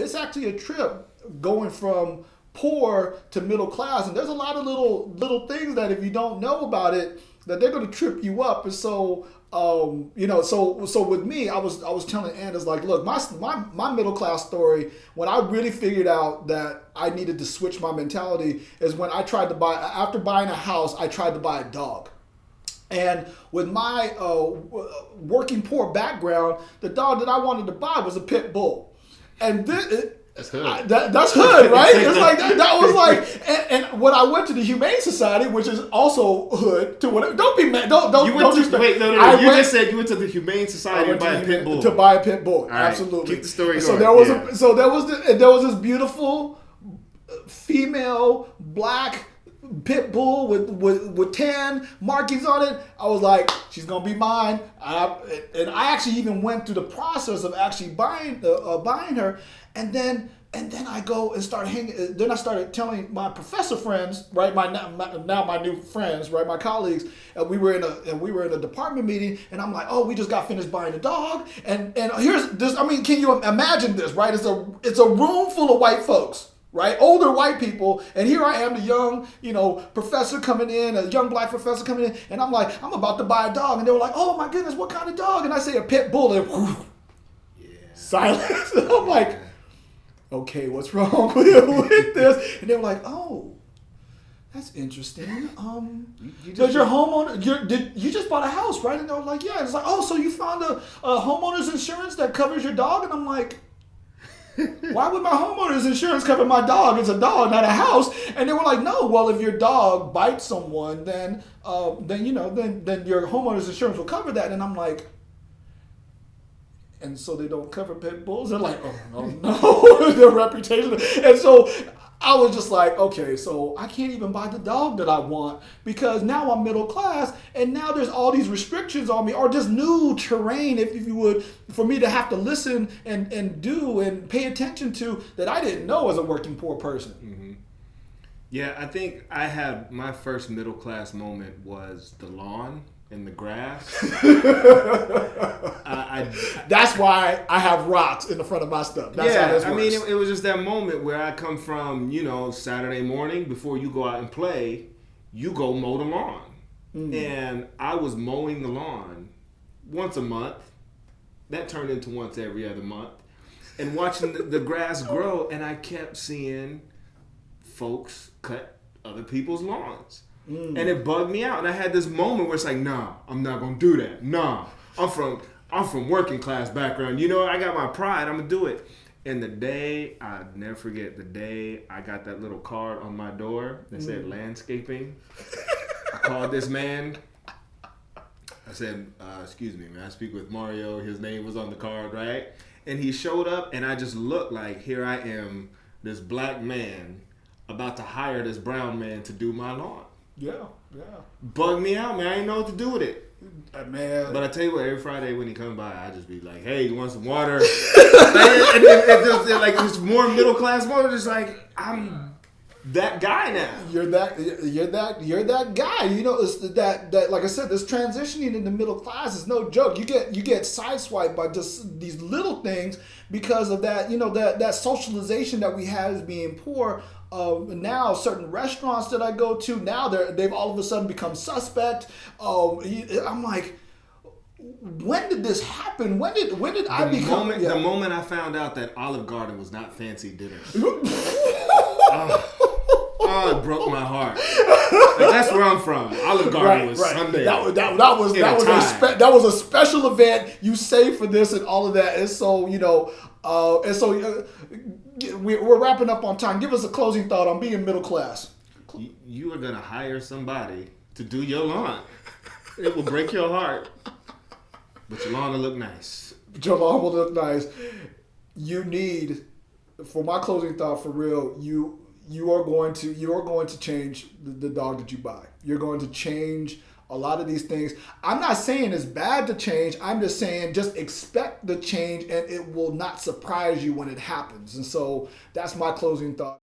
it's actually a trip going from poor to middle class, and there's a lot of little things that if you don't know about it, that they're going to trip you up. And so so with me, I was telling Anders, like, look, my middle class story, when I really figured out that I needed to switch my mentality, is when I tried to buy, after buying a house, I tried to buy a dog. And with my working poor background, the dog that I wanted to buy was a pit bull. And that's hood. That's hood, right? It's like that was like, and when I went to the Humane Society, which is also hood, to whatever. Don't be mad. Don't. You don't went to, wait, no. You just said you went to the Humane Society to buy a pit bull. To buy a pit bull, right, absolutely. keep the story going. So there was this beautiful female black pit bull with tan markings on it. I was like, she's gonna be mine. And I actually even went through the process of actually buying her, and then I go and start hanging. Then I started telling my professor friends, right, now my new friends, right, my colleagues. We were in a department meeting, and I'm like, oh, we just got finished buying a dog, and here's this. I mean, can you imagine this, right? It's a room full of white folks. Right, older white people, and here I am, the young, professor coming in, a young black professor coming in, and I'm like, I'm about to buy a dog, and they were like, oh my goodness, what kind of dog? And I say a pit bull, and whew, silence. And I'm like, okay, what's wrong with this? And they were like, oh, that's interesting. Does your homeowner, you just bought a house, right? And they were like, yeah. It's like, oh, so you found a homeowner's insurance that covers your dog? And I'm like, why would my homeowner's insurance cover my dog? It's a dog, not a house. And they were like, no, well, if your dog bites someone, then your homeowner's insurance will cover that. And I'm like, and so they don't cover pit bulls? They're like, oh no, their reputation. And so I was just like, okay, so I can't even buy the dog that I want because now I'm middle class, and now there's all these restrictions on me, or this new terrain, if you would, for me to have to listen and do and pay attention to that I didn't know as a working poor person. Mm-hmm. Yeah, I think I had my first middle class moment was the lawn and the grass. That's why I have rocks in the front of my stuff. That's how this works. I mean, it was just that moment where I come from, Saturday morning, before you go out and play, you go mow the lawn. Mm. And I was mowing the lawn once a month. That turned into once every other month. And watching the grass grow, and I kept seeing folks cut other people's lawns. Mm. And it bugged me out. And I had this moment where it's like, nah, I'm not going to do that. Nah, I'm from working class background. I got my pride. I'm going to do it. And I'll never forget the day I got that little card on my door that said landscaping. I called this man. I said, excuse me, man, I speak with Mario. His name was on the card, right? And he showed up, and I just looked like, here I am, this black man, about to hire this brown man to do my lawn. Yeah. Bugged me out, man. I didn't know what to do with it. Man. But I tell you what, every Friday when he comes by, I just be like, hey, you want some water? and then, like, this more middle class moment, just like, I'm that guy now. You're that guy. It's that like I said, this transitioning into middle class is no joke. You get sideswiped by just these little things because of that, that socialization that we had as being poor. Now certain restaurants that I go to, now they've all of a sudden become suspect. I'm like, when did this happen? When did I become? The moment I found out that Olive Garden was not fancy dinner. It broke my heart. Like, that's where I'm from. Olive Garden was Sunday. That was a special event you saved for this and all of that. And so we're wrapping up on time. Give us a closing thought on being middle class. You are gonna hire somebody to do your lawn. It will break your heart, but your lawn will look nice. Your lawn will look nice. You need, for my closing thought, for real, you are going to change the dog that you buy. You're going to change a lot of these things. I'm not saying it's bad to change. I'm just saying just expect the change, and it will not surprise you when it happens. And so that's my closing thought.